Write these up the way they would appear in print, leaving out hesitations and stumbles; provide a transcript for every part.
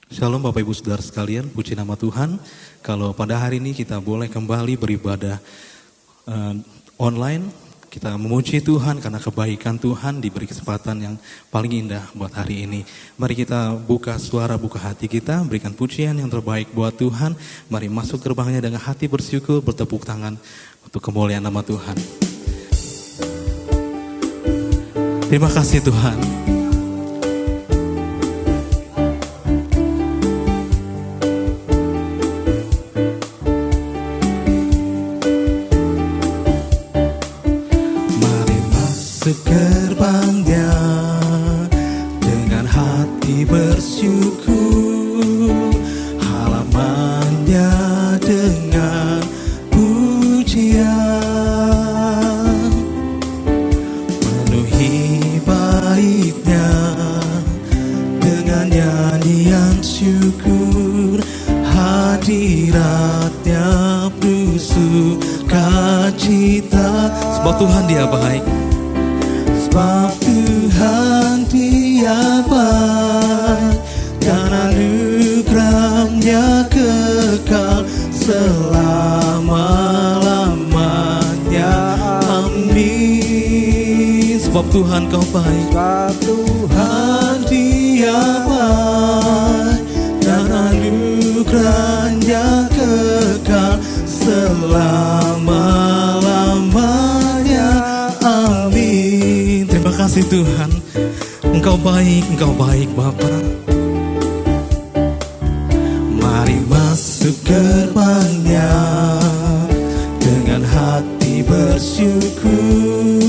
Shalom Bapak Ibu Saudara sekalian, puji nama Tuhan. Kalau pada hari ini kita boleh kembali beribadah online, kita memuji Tuhan karena kebaikan Tuhan, diberi kesempatan yang paling indah buat hari ini. Mari kita buka suara, buka hati kita, berikan pujian yang terbaik buat Tuhan. Mari masuk gerbangnya dengan hati bersyukur, bertepuk tangan untuk kemuliaan nama Tuhan. Terima kasih Tuhan. Gerbangnya dengan hati bersyukur, halamannya dengan pujian, penuhi baitnya dengan nyanyian syukur, hadiratnya penuh sukacita. Sebab Tuhan Dia baik. Sebab Tuhan Dia baik, dan anugerahnya kekal selama-lamanya. Amin. Sebab Tuhan Kau baik. Sebab Tuhan Dia baik, dan anugerahnya kekal selama-lamanya. Amin. Terima kasih Tuhan, Engkau baik Bapa. Mari masuk gerbangnya dengan hati bersyukur,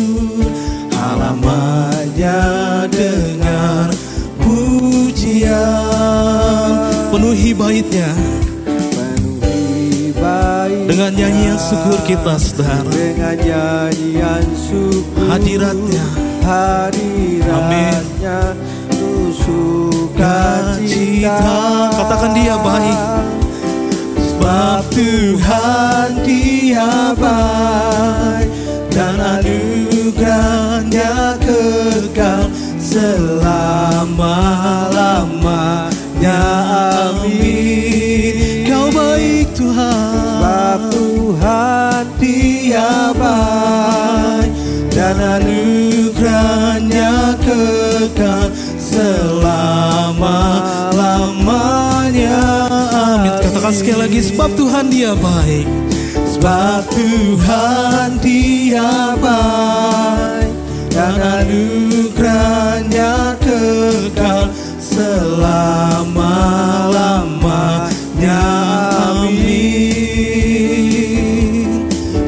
halamannya dengan pujian, penuhi baitnya dengan nyanyian syukur kita, saudara. Dengan nyanyian syukur, hadiratnya sukacita. Katakan Dia baik. Sebab Tuhan Dia baik, dan anugerahnya kekal selama-lamanya. Amin. Kau baik Tuhan. Sebab Tuhan Dia baik, dan anugerahnya kekal selama-lamanya. Amin. Katakan sekali lagi, sebab Tuhan Dia baik. Sebab Tuhan Dia baik, dan anugerahnya kekal selama-lamanya. Amin.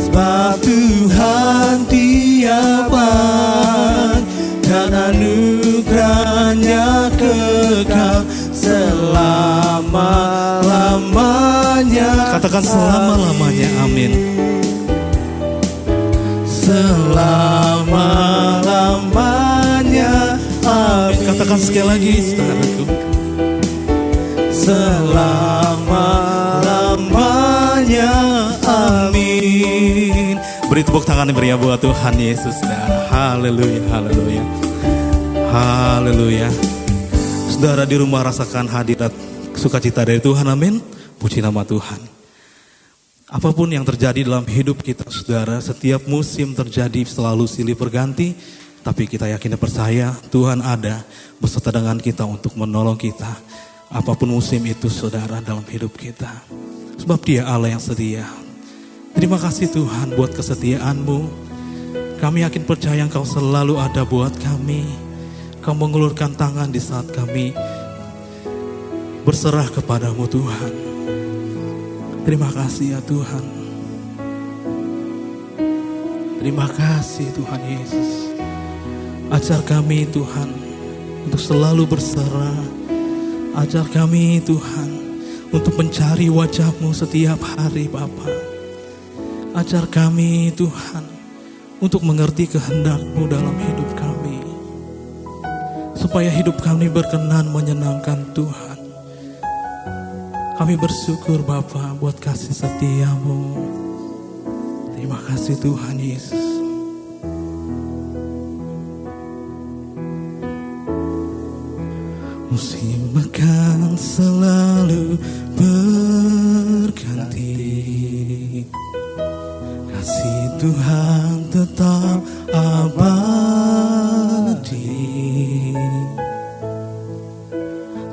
Sebab Tuhan Dia baik, dan anugerahnya kekal selama-lamanya. Katakan selama-lamanya. Amin. Selama-lamanya. Amin. Katakan sekali lagi, saudaraku. Selama-lamanya. Amin. Beri tepuk tangan yang meriah buat Tuhan Yesus. Haleluya, haleluya, haleluya. Saudara di rumah rasakan hadirat sukacita dari Tuhan. Amin. Puji nama Tuhan. Apapun yang terjadi dalam hidup kita, saudara, setiap musim terjadi selalu silih berganti, tapi kita yakin dan percaya Tuhan ada beserta dengan kita untuk menolong kita. Apapun musim itu, saudara, dalam hidup kita. Sebab Dia Allah yang setia. Terima kasih Tuhan buat kesetiaan-Mu. Kami yakin percaya Engkau selalu ada buat kami. Kau mengulurkan tangan di saat kami berserah kepadamu Tuhan. Terima kasih ya Tuhan. Terima kasih Tuhan Yesus. Ajar kami Tuhan untuk selalu berserah. Ajar kami Tuhan untuk mencari wajah-Mu setiap hari Bapa. Ajar kami Tuhan untuk mengerti kehendak-Mu dalam hidup kami. Supaya hidup kami berkenan menyenangkan Tuhan. Kami bersyukur Bapa buat kasih setia-Mu. Terima kasih Tuhan Yesus. Musim akan selalu berganti, kasih Tuhan tetap abadi,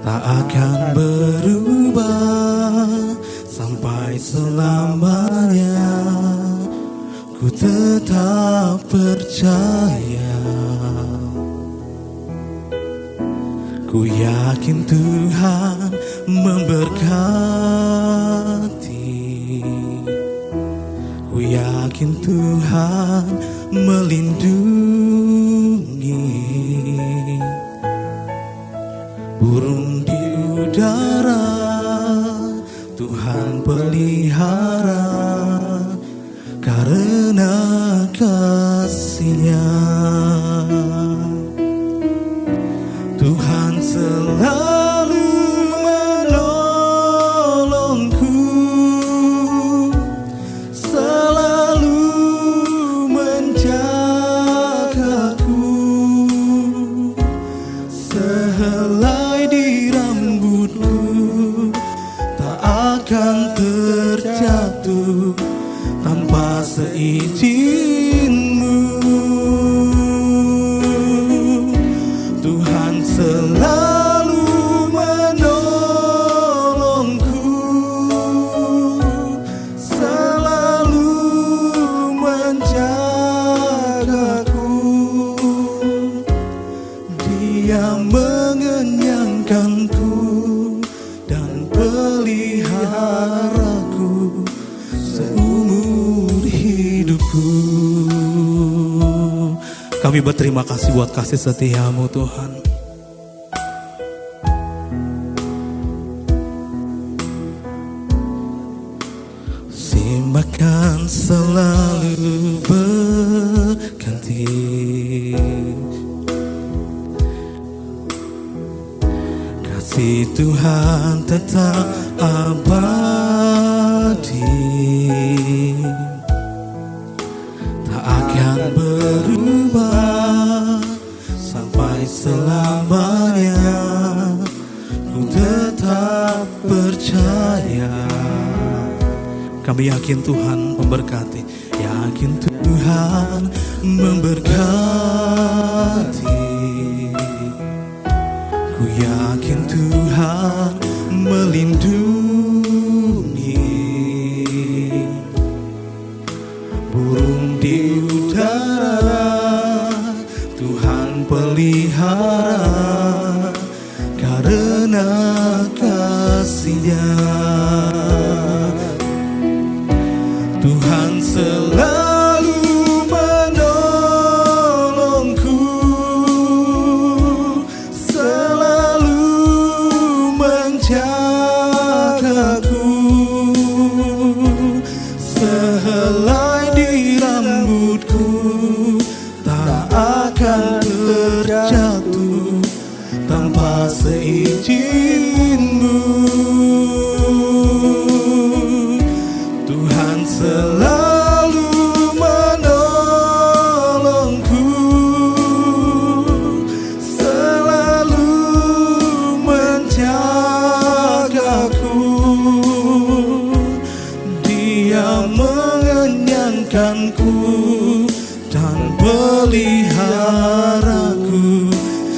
tak akan berubah sampai selamanya. Ku tetap percaya, ku yakin Tuhan memberkati, ku yakin Tuhan melindungi. Burung di udara Tuhan pelihara, karena kasih-Nya. Tuhan selalu menolongku, selalu menjagaku, sehelai di rambutku tak akan terjatuh tanpa seizin-Mu. Tuhan selalu menolongku, selalu menjagaku. Dia mengenyangkanku dan peliharaku seumur hidupku. Kami berterima kasih buat kasih setia-Mu Tuhan. Musim akan selalu berganti, kasih Tuhan tetap abadi, tak akan berubah sampai selamanya. Ku tetap percaya, kami yakin Tuhan memberkati, yakin Tuhan memberkati. Ku yakin Tuhan melindungi. Burung di udara Tuhan pelihara, karena kasih-Nya. Tuhan selalu menolongku, selalu menjagaku, sehelai di rambutku tak akan terjatuh tanpa seizin-Mu. Tuhan selalu menolongku, selalu menjagaku. Dia mengenyangkanku dan peliharaku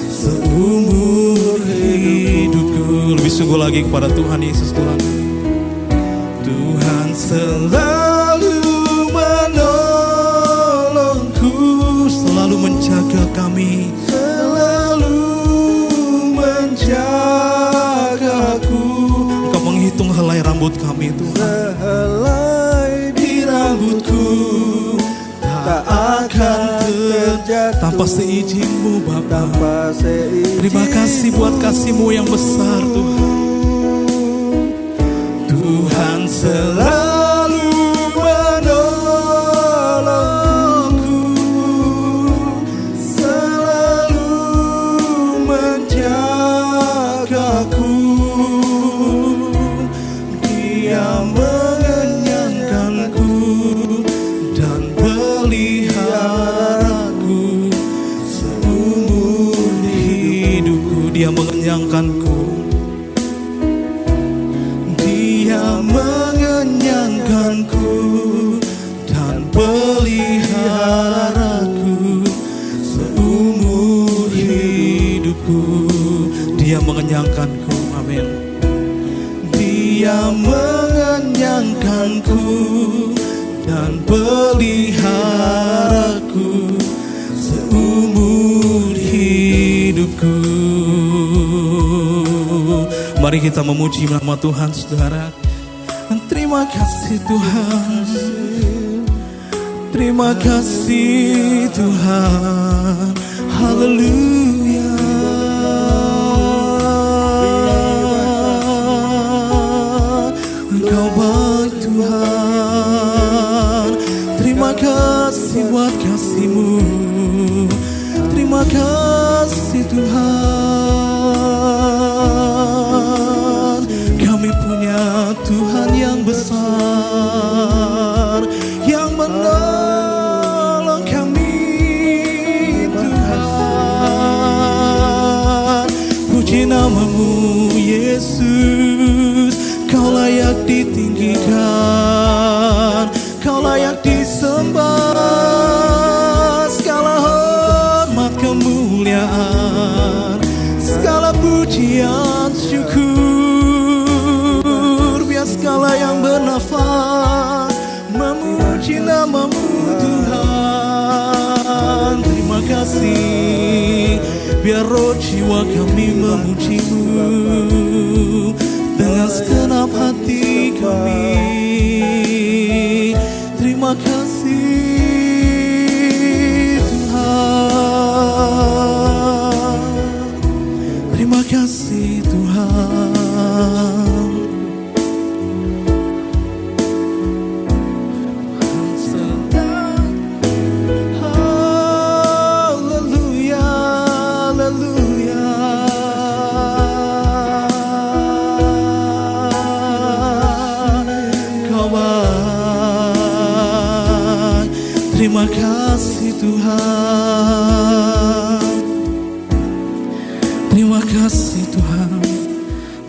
seumur hidupku. Lebih sungguh lagi kepada Tuhan Yesus Tuhan. Tuhan selalu menolongku, selalu menjaga kami, selalu menjagaku. Engkau menghitung helai rambut kami Tuhan, sehelai di rambutku tak akan terjatuh tanpa seizin-Mu Bapa. Terima kasih buat kasih-Mu yang besar Tuhan. Tuhan selalu menolongku, selalu menjagaku. Dia mengenyangkanku dan peliharaku seumur hidupku. Dia mengenyangkanku. Dia mengenyangkanku dan peliharaku seumur hidupku. Dia mengenyangkanku, amin. Dia mengenyangkanku dan peliharaku seumur hidupku. Mari kita memuji nama Tuhan, saudara. Terima kasih Tuhan, terima kasih Tuhan, haleluya. Engkau baik Tuhan, terima kasih buat kasih-Mu, terima kasih Tuhan. Kami punya Tuhan yang besar, yang menolong kami Tuhan. Puji nama-Mu Yesus, Kau layak ditinggikan, Kau layak disembah. Segala hormat kemuliaan, segala pujian syukur, biar segala yang bernafas memuji nama-Mu Tuhan. Terima kasih, biar roh jiwa kami memuji-Mu dengan segenap hati kami. Terima kasih Tuhan, terima kasih Tuhan. Haleluya, haleluya. Terima kasih Tuhan, terima kasih Tuhan,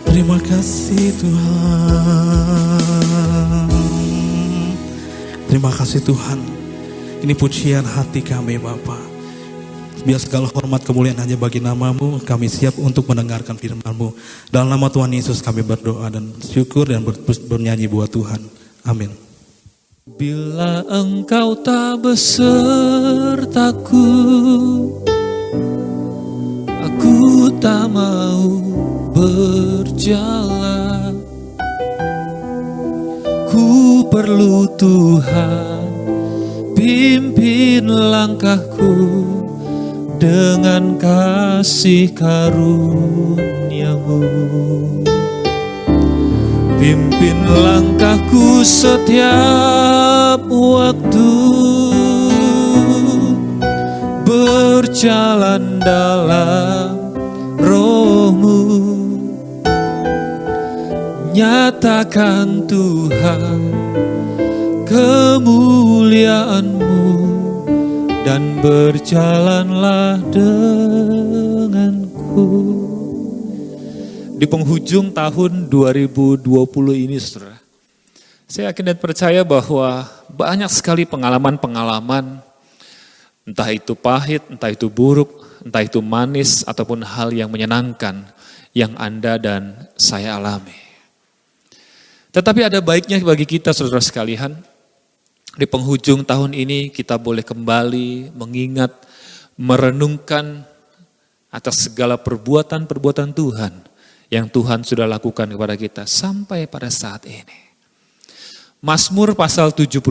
terima kasih Tuhan, terima kasih Tuhan. Ini pujian hati kami Bapa. Biar segala hormat kemuliaan hanya bagi nama-Mu. Kami siap untuk mendengarkan firman-Mu. Dalam nama Tuhan Yesus kami berdoa dan syukur dan bernyanyi buat Tuhan. Amin. Bila Engkau tak besertaku, aku tak mau berjalan. Ku perlu Tuhan, pimpin langkahku dengan kasih karunia-Mu. Pimpin langkahku setiap waktu, berjalan dalam roh-Mu. Nyatakan Tuhan kemuliaan-Mu dan berjalanlah denganku. Di penghujung tahun 2020 ini, saudara, saya yakin dan percaya bahwa banyak sekali pengalaman-pengalaman, entah itu pahit, entah itu buruk, entah itu manis, ataupun hal yang menyenangkan yang Anda dan saya alami. Tetapi ada baiknya bagi kita, saudara sekalian, di penghujung tahun ini kita boleh kembali mengingat, merenungkan atas segala perbuatan-perbuatan Tuhan yang Tuhan sudah lakukan kepada kita sampai pada saat ini. Mazmur pasal 77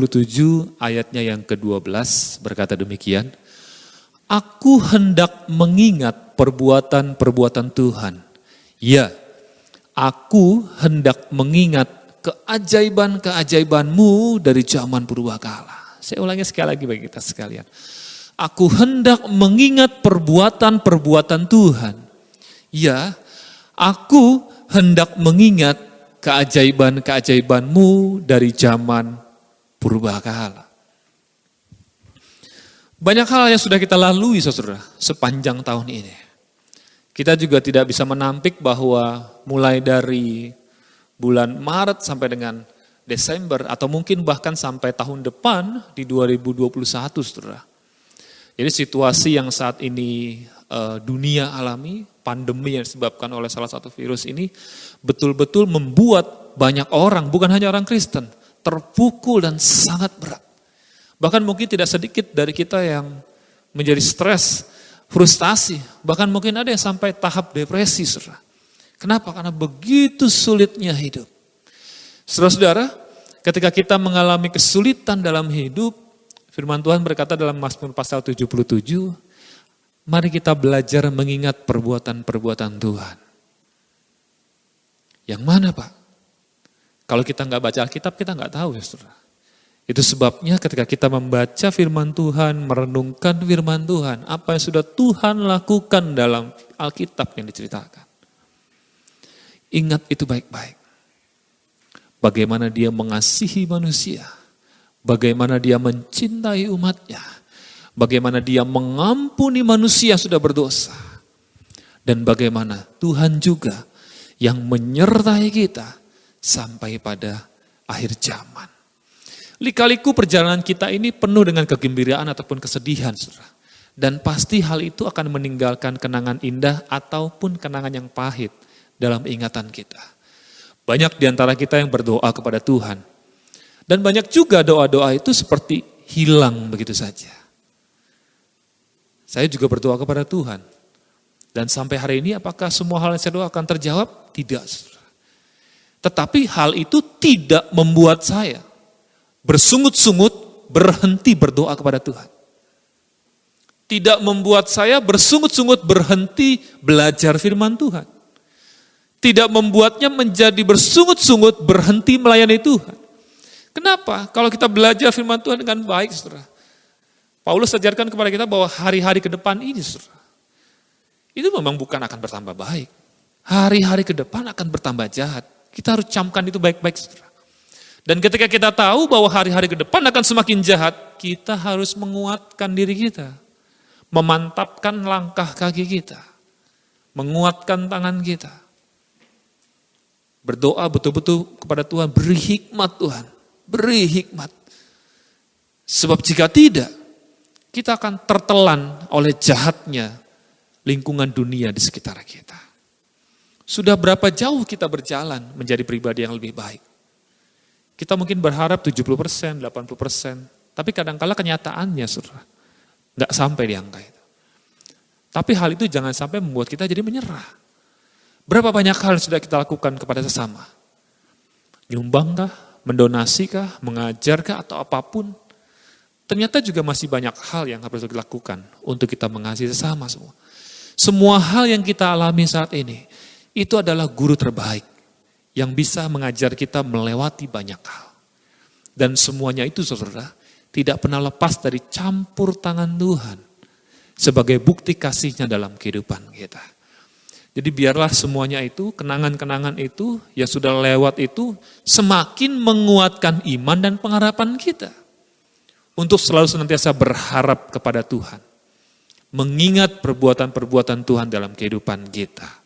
ayatnya yang ke-12 berkata demikian, Aku hendak mengingat perbuatan-perbuatan Tuhan. Ya, aku hendak mengingat keajaiban-keajaiban-Mu dari zaman purbakala. Saya ulangi sekali lagi bagi kita sekalian. Aku hendak mengingat perbuatan-perbuatan Tuhan. Ya, aku hendak mengingat keajaiban-keajaiban-Mu dari zaman purbakala. Banyak hal yang sudah kita lalui, saudara, sepanjang tahun ini. Kita juga tidak bisa menampik bahwa mulai dari bulan Maret sampai dengan Desember atau mungkin bahkan sampai tahun depan di 2021, saudara. Jadi situasi yang saat ini dunia alami, pandemi yang disebabkan oleh salah satu virus ini betul-betul membuat banyak orang, bukan hanya orang Kristen, terpukul dan sangat berat. Bahkan mungkin tidak sedikit dari kita yang menjadi stres, frustasi, bahkan mungkin ada yang sampai tahap depresi, saudara. Kenapa? Karena begitu sulitnya hidup. Saudara-saudara, ketika kita mengalami kesulitan dalam hidup, firman Tuhan berkata dalam Mazmur pasal 77, mari kita belajar mengingat perbuatan-perbuatan Tuhan. Yang mana, Pak? Kalau kita nggak baca Alkitab, kita nggak tahu ya, saudara. Itu sebabnya ketika kita membaca firman Tuhan, merenungkan firman Tuhan, apa yang sudah Tuhan lakukan dalam Alkitab yang diceritakan. Ingat itu baik-baik. Bagaimana dia mengasihi manusia, bagaimana dia mencintai umatnya, bagaimana dia mengampuni manusia yang sudah berdosa, dan bagaimana Tuhan juga yang menyertai kita sampai pada akhir zaman. Lika-liku perjalanan kita ini penuh dengan kegembiraan ataupun kesedihan, saudara. Dan pasti hal itu akan meninggalkan kenangan indah ataupun kenangan yang pahit dalam ingatan kita. Banyak di antara kita yang berdoa kepada Tuhan. Dan banyak juga doa-doa itu seperti hilang begitu saja. Saya juga berdoa kepada Tuhan. Dan sampai hari ini apakah semua hal yang saya doakan terjawab? Tidak, saudara. Tetapi hal itu tidak membuat saya bersungut-sungut berhenti berdoa kepada Tuhan. Tidak membuat saya bersungut-sungut berhenti belajar firman Tuhan. Tidak membuatnya menjadi bersungut-sungut berhenti melayani Tuhan. Kenapa? Kalau kita belajar firman Tuhan dengan baik, saudara. Paulus ajarkan kepada kita bahwa hari-hari ke depan ini, saudara, itu memang bukan akan bertambah baik. Hari-hari ke depan akan bertambah jahat. Kita harus camkan itu baik-baik, saudara. Dan ketika kita tahu bahwa hari-hari ke depan akan semakin jahat, kita harus menguatkan diri kita. Memantapkan langkah kaki kita. Menguatkan tangan kita. Berdoa betul-betul kepada Tuhan, beri hikmat Tuhan. Beri hikmat. Sebab jika tidak, kita akan tertelan oleh jahatnya lingkungan dunia di sekitar kita. Sudah berapa jauh kita berjalan menjadi pribadi yang lebih baik? Kita mungkin berharap 70%, 80%, tapi kadang-kala kenyataannya, saudara, nggak sampai di angka itu. Tapi hal itu jangan sampai membuat kita jadi menyerah. Berapa banyak hal yang sudah kita lakukan kepada sesama? Nyumbangkah, mendonasikah, mengajarkah, atau apapun? Ternyata juga masih banyak hal yang harus dilakukan untuk kita mengasihi sesama semua. Semua hal yang kita alami saat ini, itu adalah guru terbaik yang bisa mengajar kita melewati banyak hal. Dan semuanya itu, saudara, tidak pernah lepas dari campur tangan Tuhan sebagai bukti kasihnya dalam kehidupan kita. Jadi biarlah semuanya itu, kenangan-kenangan itu, yang sudah lewat itu, semakin menguatkan iman dan pengharapan kita. Untuk selalu senantiasa berharap kepada Tuhan. Mengingat perbuatan-perbuatan Tuhan dalam kehidupan kita.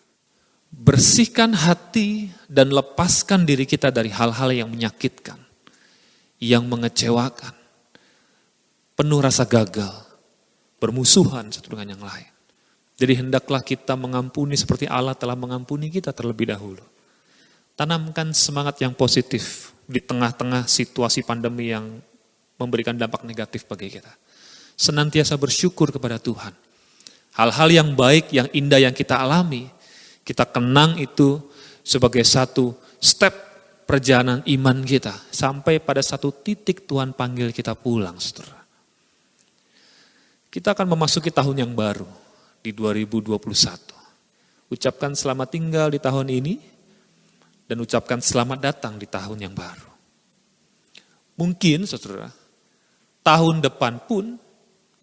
Bersihkan hati dan lepaskan diri kita dari hal-hal yang menyakitkan, yang mengecewakan, penuh rasa gagal, bermusuhan satu dengan yang lain. Jadi hendaklah kita mengampuni seperti Allah telah mengampuni kita terlebih dahulu. Tanamkan semangat yang positif di tengah-tengah situasi pandemi yang memberikan dampak negatif bagi kita. Senantiasa bersyukur kepada Tuhan. Hal-hal yang baik, yang indah yang kita alami, kita kenang itu sebagai satu step perjalanan iman kita. Sampai pada satu titik Tuhan panggil kita pulang, saudara. Kita akan memasuki tahun yang baru di 2021. Ucapkan selamat tinggal di tahun ini dan ucapkan selamat datang di tahun yang baru. Mungkin, saudara, tahun depan pun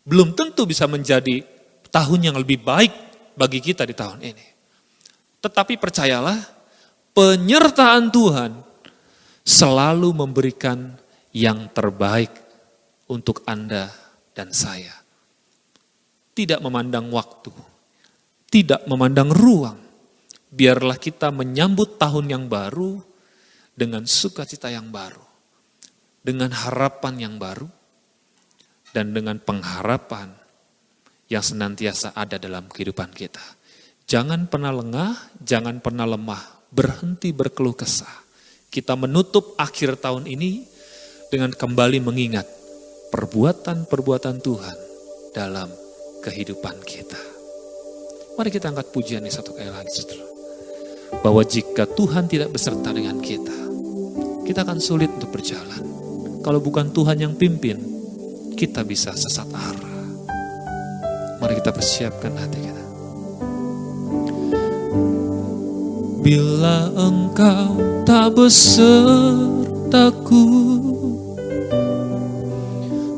belum tentu bisa menjadi tahun yang lebih baik bagi kita di tahun ini. Tetapi percayalah, penyertaan Tuhan selalu memberikan yang terbaik untuk Anda dan saya. Tidak memandang waktu, tidak memandang ruang. Biarlah kita menyambut tahun yang baru dengan sukacita yang baru, dengan harapan yang baru, dan dengan pengharapan yang senantiasa ada dalam kehidupan kita. Jangan pernah lengah, jangan pernah lemah, berhenti berkeluh kesah. Kita menutup akhir tahun ini dengan kembali mengingat perbuatan-perbuatan Tuhan dalam kehidupan kita. Mari kita angkat pujian ini satu kali lagi, saudara. Bahwa jika Tuhan tidak beserta dengan kita akan sulit untuk berjalan. Kalau bukan Tuhan yang pimpin, kita bisa sesat arah. Mari kita persiapkan hati kita. Bila engkau tak besertaku,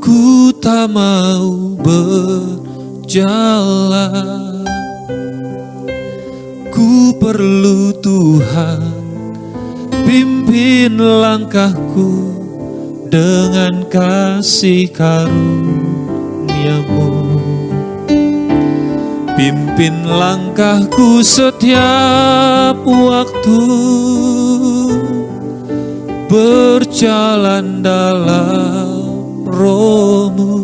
ku tak mau berjalan. Ku perlu Tuhan, pimpin langkahku dengan kasih karunia-Mu. Pimpin langkahku setiap waktu, berjalan dalam Roh-Mu.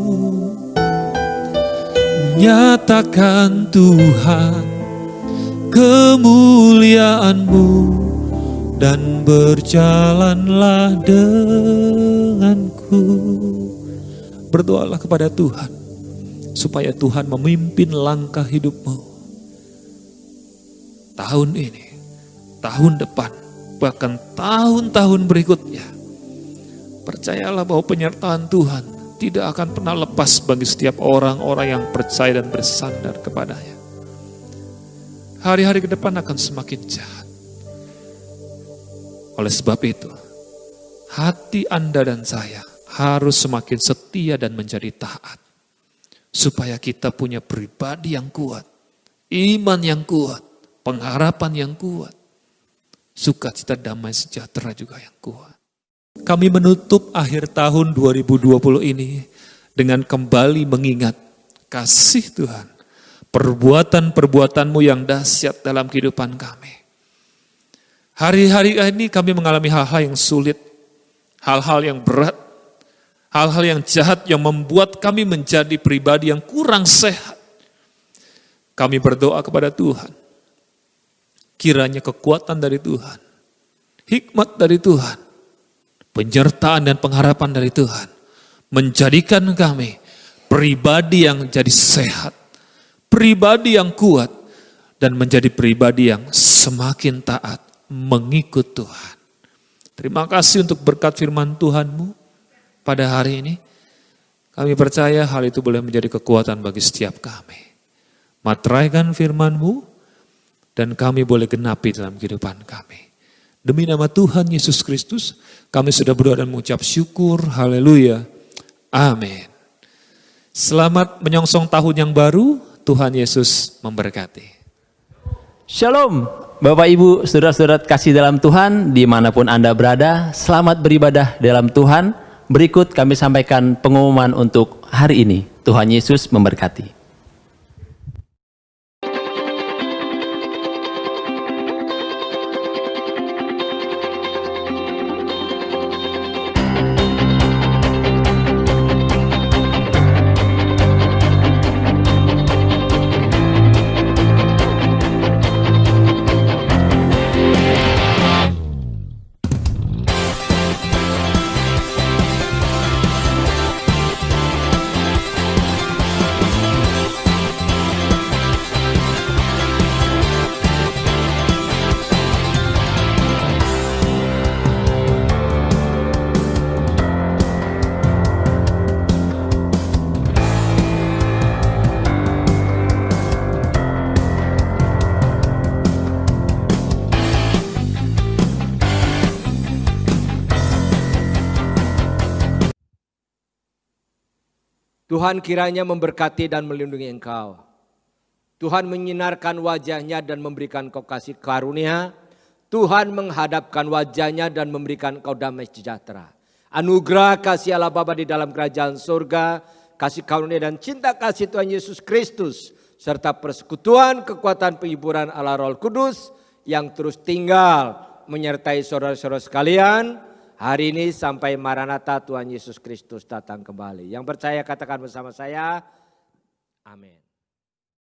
Nyatakan Tuhan kemuliaan-Mu dan berjalanlah denganku. Berdoalah kepada Tuhan supaya Tuhan memimpin langkah hidupmu. Tahun ini, tahun depan, bahkan tahun-tahun berikutnya. Percayalah bahwa penyertaan Tuhan tidak akan pernah lepas bagi setiap orang-orang yang percaya dan bersandar kepadanya. Hari-hari ke depan akan semakin jahat. Oleh sebab itu, hati Anda dan saya harus semakin setia dan menjadi taat. Supaya kita punya pribadi yang kuat, iman yang kuat, pengharapan yang kuat, sukacita damai sejahtera juga yang kuat. Kami menutup akhir tahun 2020 ini dengan kembali mengingat kasih Tuhan, perbuatan-perbuatan-Mu yang dahsyat dalam kehidupan kami. Hari-hari ini kami mengalami hal-hal yang sulit, hal-hal yang berat, hal-hal yang jahat yang membuat kami menjadi pribadi yang kurang sehat. Kami berdoa kepada Tuhan, kiranya kekuatan dari Tuhan, hikmat dari Tuhan, penyertaan dan pengharapan dari Tuhan, menjadikan kami pribadi yang jadi sehat, pribadi yang kuat, dan menjadi pribadi yang semakin taat mengikut Tuhan. Terima kasih untuk berkat firman Tuhan-Mu pada hari ini. Kami percaya hal itu boleh menjadi kekuatan bagi setiap kami. Materaikan firman-Mu dan kami boleh genapi dalam kehidupan kami. Demi nama Tuhan Yesus Kristus, kami sudah berdoa dan mengucap syukur. Haleluya. Amin. Selamat menyongsong tahun yang baru. Tuhan Yesus memberkati. Shalom, Bapak Ibu, Saudara-saudara kasih dalam Tuhan, dimanapun Anda berada, selamat beribadah dalam Tuhan. Berikut kami sampaikan pengumuman untuk hari ini. Tuhan Yesus memberkati. Tuhan kiranya memberkati dan melindungi engkau. Tuhan menyinarkan wajahnya dan memberikan kau kasih karunia. Tuhan menghadapkan wajahnya dan memberikan kau damai sejahtera. Anugerah kasih Allah Bapa di dalam kerajaan surga, kasih karunia dan cinta kasih Tuhan Yesus Kristus, serta persekutuan kekuatan penghiburan Allah Roh Kudus yang terus tinggal menyertai saudara-saudara sekalian hari ini sampai Maranatha Tuhan Yesus Kristus datang kembali. Yang percaya katakan bersama saya, amin.